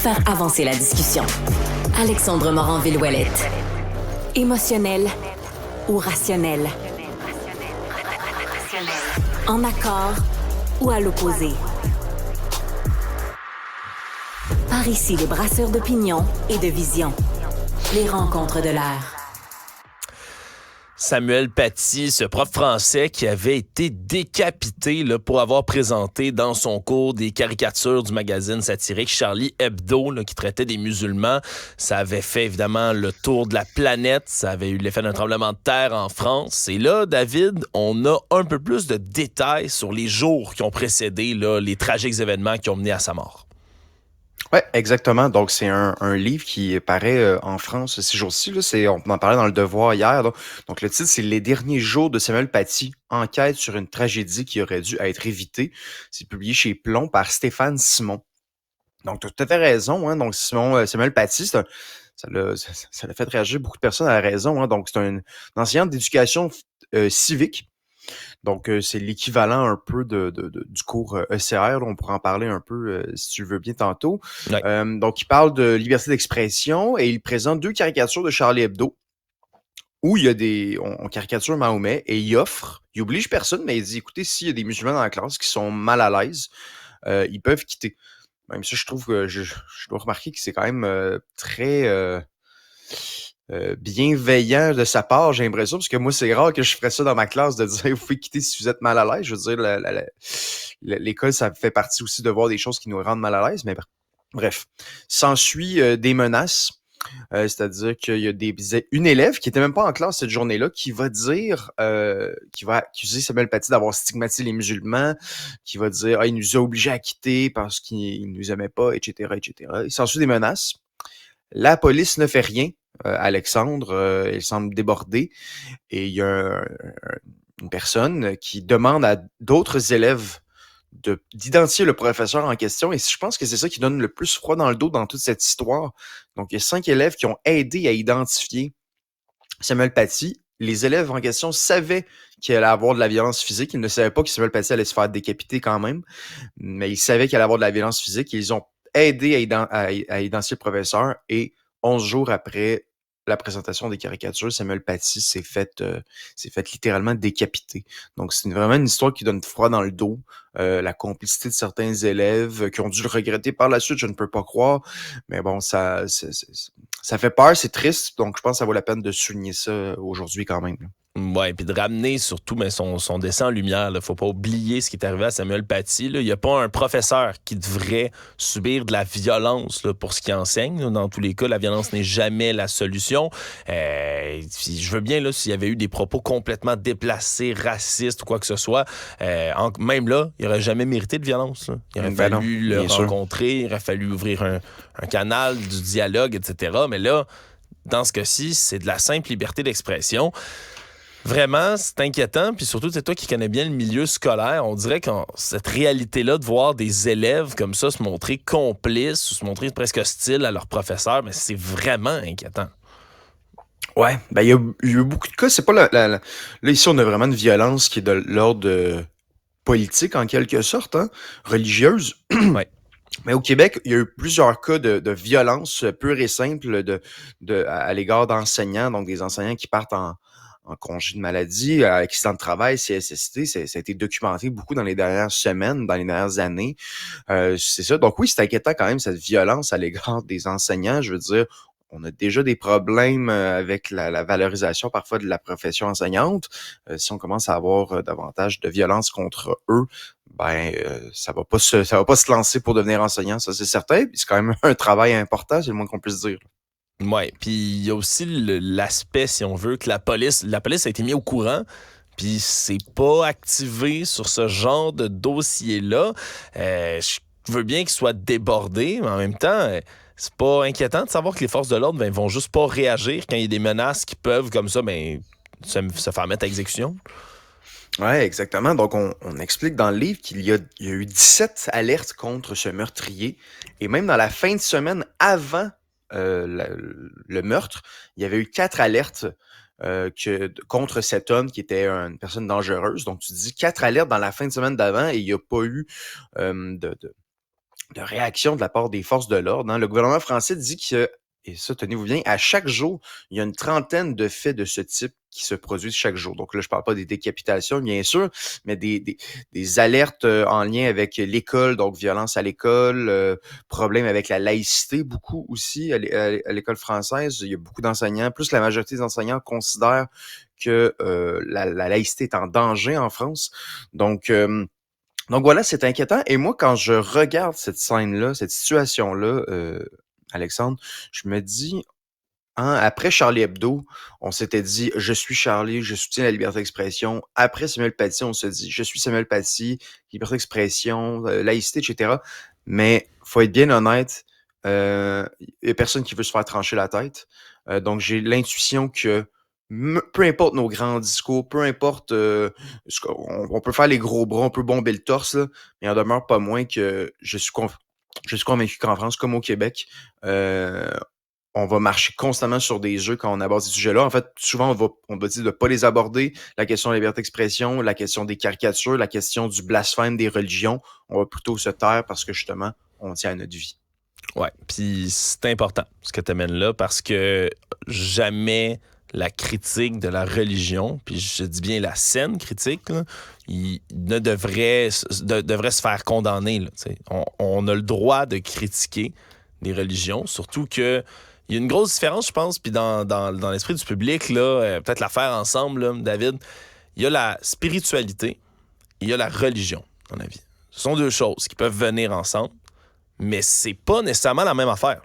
faire avancer la discussion. Alexandre Morin-Villouellette. Émotionnel ou rationnel? En accord ou à l'opposé? Par ici, les brasseurs d'opinion et de vision. Les rencontres de l'air. Samuel Paty, ce prof français qui avait été décapité là, pour avoir présenté dans son cours des caricatures du magazine satirique Charlie Hebdo là, qui traitait des musulmans. Ça avait fait évidemment le tour de la planète. Ça avait eu l'effet d'un tremblement de terre en France. Et là, David, on a un peu plus de détails sur les jours qui ont précédé là, les tragiques événements qui ont mené à sa mort. Oui, exactement. Donc, c'est un livre qui paraît en France ces jours-ci. On en parlait dans Le Devoir hier. Donc, le titre, c'est Les derniers jours de Samuel Paty, enquête sur une tragédie qui aurait dû être évitée. C'est publié chez Plomb par Stéphane Simon. Donc, tu as tout à fait raison. Hein? Donc, Samuel Paty, ça l'a fait réagir beaucoup de personnes à la raison. Hein? Donc, c'est un enseignant d'éducation civique. Donc, c'est l'équivalent un peu du cours ECR. On pourra en parler un peu si tu le veux bien tantôt. Ouais. Donc, il parle de liberté d'expression et il présente 2 caricatures de Charlie Hebdo où il y a on caricature Mahomet et il oblige personne, mais il dit, écoutez, s'il y a des musulmans dans la classe qui sont mal à l'aise, ils peuvent quitter. Même ça, je trouve que je dois remarquer que c'est quand même très... bienveillant de sa part, j'ai l'impression, parce que moi, c'est rare que je ferais ça dans ma classe, de dire, vous pouvez quitter si vous êtes mal à l'aise. Je veux dire, l'école, ça fait partie aussi de voir des choses qui nous rendent mal à l'aise, mais bref. S'ensuit des menaces, c'est-à-dire qu'il y a une élève qui était même pas en classe cette journée-là, qui va accuser Samuel Paty d'avoir stigmatisé les musulmans, qui va dire, il nous a obligés à quitter parce qu'il nous aimait pas, etc., etc. Il s'ensuit des menaces. La police ne fait rien. Alexandre, il semble débordé et il y a une personne qui demande à d'autres élèves d'identifier le professeur en question et je pense que c'est ça qui donne le plus froid dans le dos dans toute cette histoire. Donc, il y a 5 élèves qui ont aidé à identifier Samuel Paty. Les élèves en question savaient qu'il allait avoir de la violence physique. Ils ne savaient pas que Samuel Paty allait se faire décapiter quand même, mais ils savaient qu'il allait avoir de la violence physique. Ils ont aidé à identifier le professeur et 11 jours après la présentation des caricatures, Samuel Paty s'est fait littéralement décapiter. Donc, c'est vraiment une histoire qui donne froid dans le dos. La complicité de certains élèves qui ont dû le regretter par la suite, je ne peux pas croire. Mais bon, ça fait peur, c'est triste. Donc, je pense que ça vaut la peine de souligner ça aujourd'hui quand même. Ouais, puis de ramener surtout son dessin en lumière. Là. Faut pas oublier ce qui est arrivé à Samuel Paty. Il n'y a pas un professeur qui devrait subir de la violence là, pour ce qu'il enseigne. Là. Dans tous les cas, la violence n'est jamais la solution. Je veux bien, là, s'il y avait eu des propos complètement déplacés, racistes ou quoi que ce soit, même là, il n'aurait jamais mérité de violence. Là. Il aurait fallu le rencontrer, il aurait fallu ouvrir un canal du dialogue, etc. Mais là, dans ce cas-ci, c'est de la simple liberté d'expression. Vraiment, c'est inquiétant. Puis surtout, c'est toi qui connais bien le milieu scolaire. On dirait que cette réalité-là de voir des élèves comme ça se montrer complices ou se montrer presque hostiles à leurs professeurs, mais c'est vraiment inquiétant. Ouais, ben il y a eu beaucoup de cas. C'est pas là ici on a vraiment une violence qui est de l'ordre politique en quelque sorte, hein, religieuse. Ouais. Mais au Québec, il y a eu plusieurs cas de violence pure et simple à l'égard d'enseignants, donc des enseignants qui partent en congé de maladie, accident de travail, CSST, ça a été documenté beaucoup dans les dernières semaines, dans les dernières années. C'est ça. Donc oui, c'est inquiétant quand même, cette violence à l'égard des enseignants. Je veux dire, on a déjà des problèmes avec la valorisation parfois de la profession enseignante. Si on commence à avoir davantage de violence contre eux, ça va pas se lancer pour devenir enseignant, ça c'est certain. Puis c'est quand même un travail important, c'est le moins qu'on puisse dire. Oui, puis il y a aussi l'aspect, si on veut, que la police a été mise au courant, puis c'est pas activé sur ce genre de dossier-là. Je veux bien qu'il soit débordé, mais en même temps, c'est pas inquiétant de savoir que les forces de l'ordre vont juste pas réagir quand il y a des menaces qui peuvent, comme ça, se faire mettre à exécution. Oui, exactement. Donc, on explique dans le livre qu'il y a eu 17 alertes contre ce meurtrier, et même dans la fin de semaine avant le meurtre, il y avait eu 4 alertes contre cet homme qui était une personne dangereuse. Donc, tu dis 4 alertes dans la fin de semaine d'avant et il n'y a pas eu de réaction de la part des forces de l'ordre. Hein. Le gouvernement français dit que, et ça, tenez-vous bien, à chaque jour, il y a une trentaine de faits de ce type qui se produisent chaque jour. Donc là, je parle pas des décapitations, bien sûr, mais des alertes en lien avec l'école, donc violence à l'école, problème avec la laïcité, beaucoup aussi à l'école française. Il y a beaucoup d'enseignants, plus la majorité des enseignants considèrent que la laïcité est en danger en France. Donc voilà, c'est inquiétant. Et moi, quand je regarde cette scène-là, cette situation-là, Alexandre, je me dis, hein, après Charlie Hebdo, on s'était dit, je suis Charlie, je soutiens la liberté d'expression. Après Samuel Paty, on se dit, je suis Samuel Paty, liberté d'expression, laïcité, etc. Mais faut être bien honnête, il y a personne qui veut se faire trancher la tête. Donc j'ai l'intuition que peu importe nos grands discours, peu importe, on peut faire les gros bras, on peut bomber le torse, là, mais il en demeure pas moins que je suis convaincu qu'en France, comme au Québec, on va marcher constamment sur des œufs quand on aborde ces sujets-là. En fait, souvent, on va dire de ne pas les aborder. La question de la liberté d'expression, la question des caricatures, la question du blasphème des religions, on va plutôt se taire parce que justement, on tient à notre vie. Ouais, puis c'est important ce que tu amènes là parce que jamais la critique de la religion, puis je dis bien la saine critique, là, il ne devrait se faire condamner. Là, on a le droit de critiquer des religions, surtout que il y a une grosse différence, je pense, puis dans l'esprit du public, là, peut-être la faire ensemble, là, David, il y a la spiritualité et il y a la religion, à mon avis. Ce sont deux choses qui peuvent venir ensemble, mais c'est pas nécessairement la même affaire.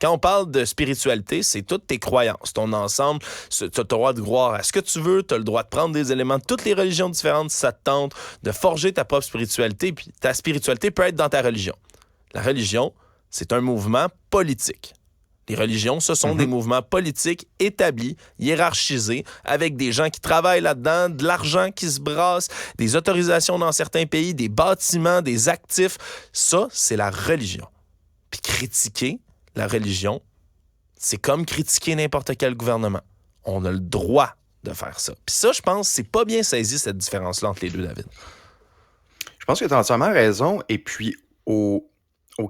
Quand on parle de spiritualité, c'est toutes tes croyances, ton ensemble. Tu as le droit de croire à ce que tu veux, tu as le droit de prendre des éléments de toutes les religions différentes si ça te tente, de forger ta propre spiritualité, puis ta spiritualité peut être dans ta religion. La religion, c'est un mouvement politique. Les religions, ce sont des mouvements politiques établis, hiérarchisés, avec des gens qui travaillent là-dedans, de l'argent qui se brasse, des autorisations dans certains pays, des bâtiments, des actifs. Ça, c'est la religion. Puis critiquer la religion, c'est comme critiquer n'importe quel gouvernement. On a le droit de faire ça. Puis ça, je pense, c'est pas bien saisi, cette différence-là entre les deux, David. Je pense que tu as entièrement raison. Et puis, au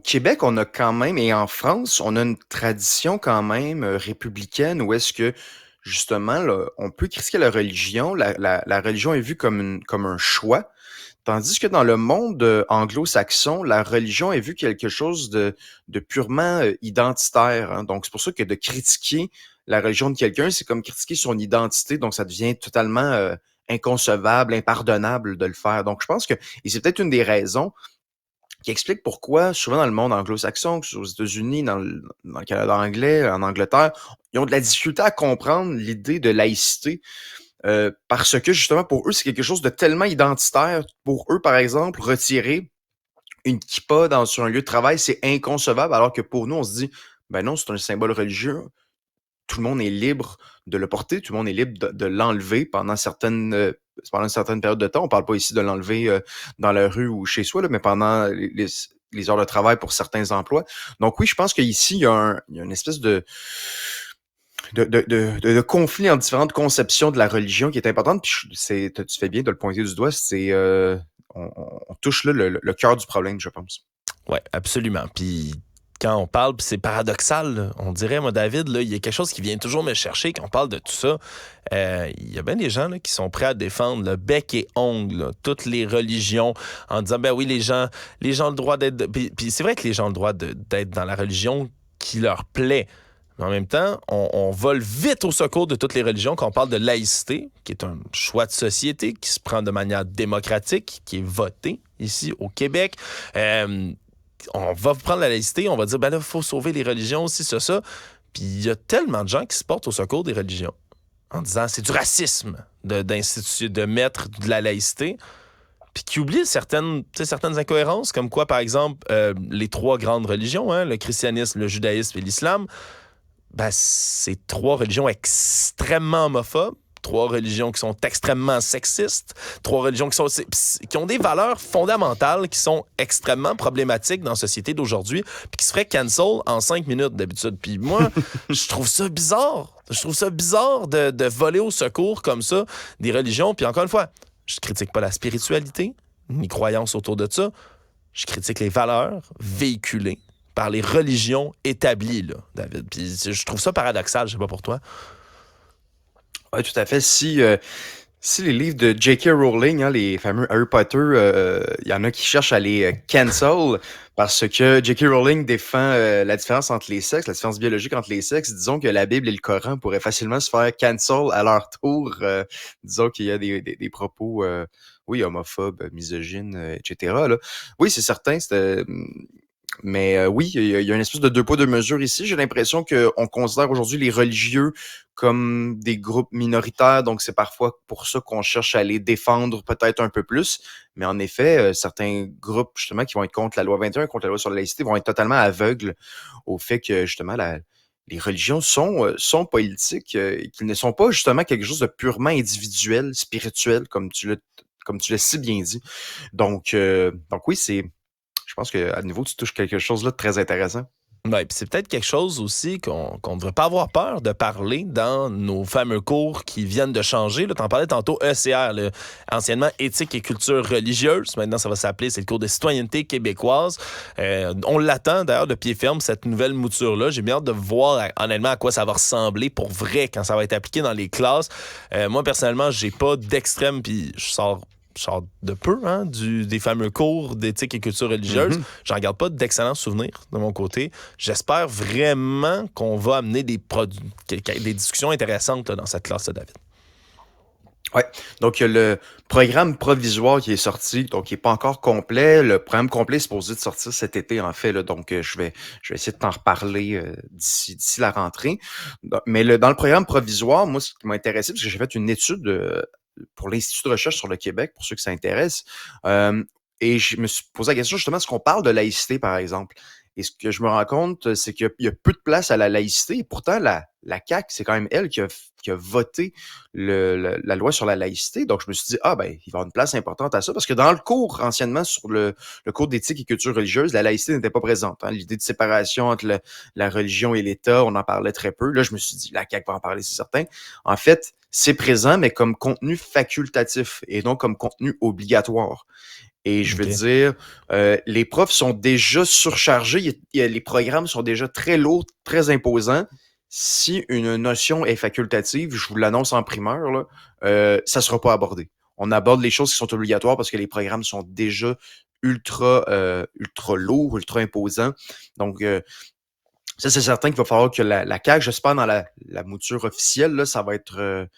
Québec, on a quand même, et en France, on a une tradition quand même républicaine où est-ce que, justement, là, on peut critiquer la religion. La religion est vue comme un choix. Tandis que dans le monde anglo-saxon, la religion est vue quelque chose de purement identitaire. Hein. Donc, c'est pour ça que de critiquer la religion de quelqu'un, c'est comme critiquer son identité. Donc, ça devient totalement inconcevable, impardonnable de le faire. Donc, je pense que, et c'est peut-être une des raisons qui explique pourquoi, souvent dans le monde anglo-saxon, que ce soit aux États-Unis, dans le Canada anglais, en Angleterre, ils ont de la difficulté à comprendre l'idée de laïcité. Parce que justement, pour eux, c'est quelque chose de tellement identitaire. Pour eux, par exemple, retirer une kippa sur un lieu de travail, c'est inconcevable, alors que pour nous, on se dit, ben non, c'est un symbole religieux. Tout le monde est libre de le porter, tout le monde est libre de l'enlever pendant une certaine période de temps. On parle pas ici de l'enlever dans la rue ou chez soi, là, mais pendant les heures de travail pour certains emplois. Donc oui, je pense qu'ici, il y a une espèce de conflit en différentes conceptions de la religion qui est importante. Puis tu fais bien de le pointer du doigt. On touche là le cœur du problème, je pense. Oui, absolument. Puis quand on parle, puis c'est paradoxal, là, on dirait, moi, David, là, il y a quelque chose qui vient toujours me chercher quand on parle de tout ça. Il y a bien des gens là, qui sont prêts à défendre le bec et ongle, là, toutes les religions, en disant, ben oui, les gens ont le droit d'être... Puis c'est vrai que les gens ont le droit d'être dans la religion qui leur plaît. Mais en même temps, on vole vite au secours de toutes les religions quand on parle de laïcité, qui est un choix de société qui se prend de manière démocratique, qui est voté ici au Québec. On va prendre la laïcité, on va dire, ben là, il faut sauver les religions, aussi, ça. Puis il y a tellement de gens qui se portent au secours des religions en disant c'est du racisme de mettre de la laïcité, puis qui oublient certaines incohérences, comme quoi, par exemple, les trois grandes religions, hein, le christianisme, le judaïsme et l'islam, ben, c'est trois religions extrêmement homophobes, trois religions qui sont extrêmement sexistes, trois religions qui ont des valeurs fondamentales qui sont extrêmement problématiques dans la société d'aujourd'hui, puis qui se feraient cancel en 5 minutes d'habitude. Puis moi, je trouve ça bizarre. Je trouve ça bizarre de voler au secours comme ça des religions. Puis encore une fois, je critique pas la spiritualité, ni croyance autour de ça. Je critique les valeurs véhiculées par les religions établies, là, David. Puis je trouve ça paradoxal, je sais pas pour toi. Oui, tout à fait. Si les livres de J.K. Rowling, hein, les fameux Harry Potter, il y en a qui cherchent à les cancel parce que J.K. Rowling défend la différence entre les sexes, la différence biologique entre les sexes. Disons que la Bible et le Coran pourraient facilement se faire cancel à leur tour. Disons qu'il y a des propos, oui, homophobes, misogynes, etc. Là. Oui, c'est certain. Mais oui, il y a une espèce de deux poids, deux mesures ici. J'ai l'impression qu'on considère aujourd'hui les religieux comme des groupes minoritaires, donc c'est parfois pour ça qu'on cherche à les défendre peut-être un peu plus. Mais en effet, certains groupes justement qui vont être contre la loi 21, contre la loi sur la laïcité, vont être totalement aveugles au fait que justement les religions sont politiques et qu'ils ne sont pas justement quelque chose de purement individuel, spirituel, comme tu l'as si bien dit. Donc oui, je pense qu'à nouveau, tu touches quelque chose là de très intéressant. Ouais, puis c'est peut-être quelque chose aussi qu'on ne devrait pas avoir peur de parler dans nos fameux cours qui viennent de changer. Tu en parlais tantôt, ECR, là, anciennement Éthique et culture religieuse. Maintenant, ça va s'appeler, c'est le cours de citoyenneté québécoise. On l'attend d'ailleurs de pied ferme, cette nouvelle mouture-là. J'ai bien hâte de voir honnêtement à quoi ça va ressembler pour vrai quand ça va être appliqué dans les classes. Moi, personnellement, j'ai pas d'extrême, puis je sors de peu des fameux cours d'éthique et culture religieuse. Mhm. J'en garde pas d'excellents souvenirs de mon côté. J'espère vraiment qu'on va amener des discussions intéressantes là, dans cette classe-là, David. Ouais. Donc, il y a le programme provisoire qui est sorti, donc il n'est pas encore complet. Le programme complet est supposé de sortir cet été, en fait. Là, donc, je vais essayer de t'en reparler d'ici la rentrée. Mais dans le programme provisoire, moi, ce qui m'a intéressé, parce que j'ai fait une étude pour l'Institut de recherche sur le Québec, pour ceux qui s'intéressent, et je me suis posé la question, justement, est-ce qu'on parle de laïcité, par exemple? Et ce que je me rends compte, c'est qu'il y a peu de place à la laïcité. Et pourtant, la CAQ, c'est quand même elle qui a voté la loi sur la laïcité. Donc, je me suis dit, il va y avoir une place importante à ça. Parce que dans le cours, anciennement, sur le cours d'éthique et culture religieuse, la laïcité n'était pas présente. Hein. L'idée de séparation entre la religion et l'État, on en parlait très peu. Là, je me suis dit, la CAQ va en parler, c'est certain. En fait, c'est présent, mais comme contenu facultatif et non comme contenu obligatoire. Et je veux dire, les profs sont déjà surchargés, les programmes sont déjà très lourds, très imposants. Si une notion est facultative, je vous l'annonce en primeur, là, ça sera pas abordé. On aborde les choses qui sont obligatoires parce que les programmes sont déjà ultra lourds, ultra imposants. Donc, ça, c'est certain qu'il va falloir que la CAQ, j'espère, dans la mouture officielle, là, ça va être,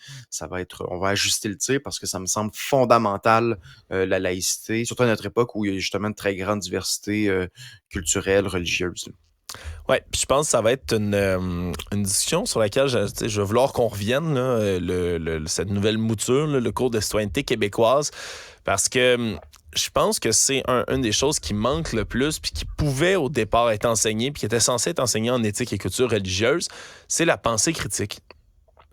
on va ajuster le tir parce que ça me semble fondamental, la laïcité, surtout à notre époque où il y a justement une très grande diversité culturelle, religieuse. Oui, puis je pense que ça va être une discussion sur laquelle je vais vouloir qu'on revienne, là, cette nouvelle mouture, là, le cours de citoyenneté québécoise, parce que je pense que c'est une des choses qui manque le plus puis qui pouvait au départ être enseignée puis qui était censée être enseignée en éthique et culture religieuse, c'est la pensée critique.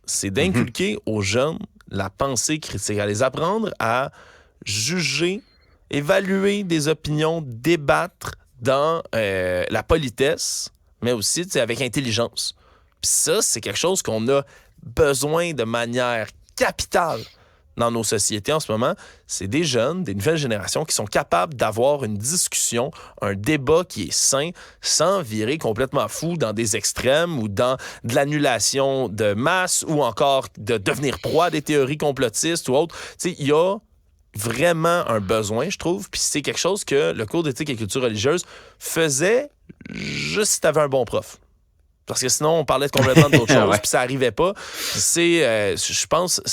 C'est d'inculquer aux jeunes la pensée critique, à les apprendre à juger, évaluer des opinions, débattre dans la politesse, mais aussi avec intelligence. Puis ça, c'est quelque chose qu'on a besoin de manière capitale dans nos sociétés en ce moment. C'est des jeunes, des nouvelles générations qui sont capables d'avoir une discussion, un débat qui est sain, sans virer complètement fou dans des extrêmes ou dans de l'annulation de masse ou encore de devenir proie des théories complotistes ou autres. Tu sais, il y a vraiment un besoin, je trouve, puis c'est quelque chose que le cours d'éthique et culture religieuse faisait juste si t'avais un bon prof. Parce que sinon, on parlait complètement d'autres choses, Ouais. puis ça arrivait pas. Puis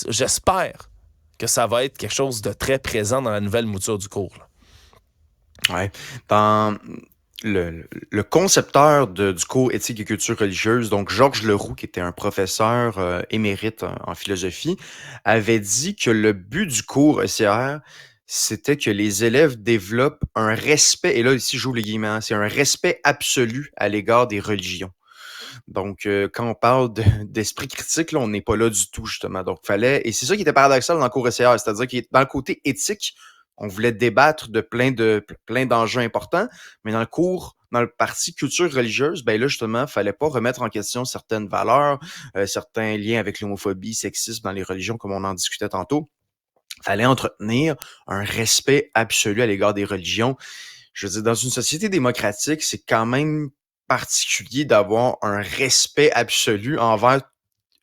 j'espère que ça va être quelque chose de très présent dans la nouvelle mouture du cours. Là. Ouais. Dans le concepteur du cours éthique et culture religieuse, donc Georges Leroux, qui était un professeur émérite en philosophie, avait dit que le but du cours ECR, c'était que les élèves développent un respect, et là ici j'ouvre les guillemets, hein, c'est un respect absolu à l'égard des religions. Donc, quand on parle d'esprit critique, là, on n'est pas là du tout, justement. Donc, et c'est ça qui était paradoxal dans le cours ECR, c'est-à-dire que dans le côté éthique, on voulait débattre de plein d'enjeux importants, mais dans le parti culture religieuse, ben là, justement, il fallait pas remettre en question certaines valeurs, certains liens avec l'homophobie, sexisme dans les religions, comme on en discutait tantôt. Il fallait entretenir un respect absolu à l'égard des religions. Je veux dire, dans une société démocratique, c'est quand même particulier d'avoir un respect absolu envers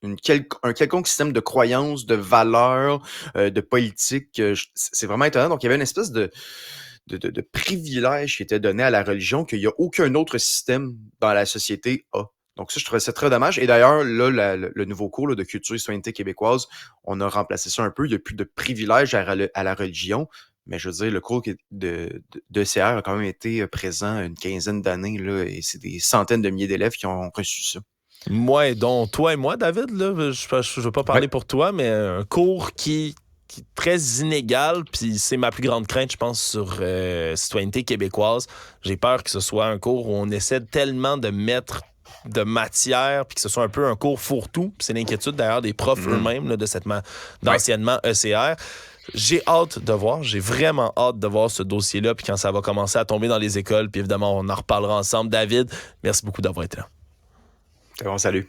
un quelconque système de croyances, de valeurs, de politique. C'est vraiment étonnant. Donc, il y avait une espèce de privilège qui était donné à la religion qu'il n'y a aucun autre système dans la société a. Donc ça, je trouvais ça très dommage. Et d'ailleurs, là, le nouveau cours là, de culture et citoyenneté québécoise, on a remplacé ça un peu. Il n'y a plus de privilège à la religion. Mais je veux dire, le cours d'ECR a quand même été présent une quinzaine d'années, là, et c'est des centaines de milliers d'élèves qui ont reçu ça. Moi, dont toi et moi, David, là, je veux pas parler Ouais. pour toi, mais un cours qui est très inégal, puis c'est ma plus grande crainte, je pense, sur citoyenneté québécoise. J'ai peur que ce soit un cours où on essaie tellement de mettre de matière, puis que ce soit un peu un cours fourre-tout. Puis c'est l'inquiétude d'ailleurs des profs eux-mêmes là, d'anciennement ECR. J'ai vraiment hâte de voir ce dossier-là, puis quand ça va commencer à tomber dans les écoles, puis évidemment, on en reparlera ensemble. David, merci beaucoup d'avoir été là. C'est bon, salut.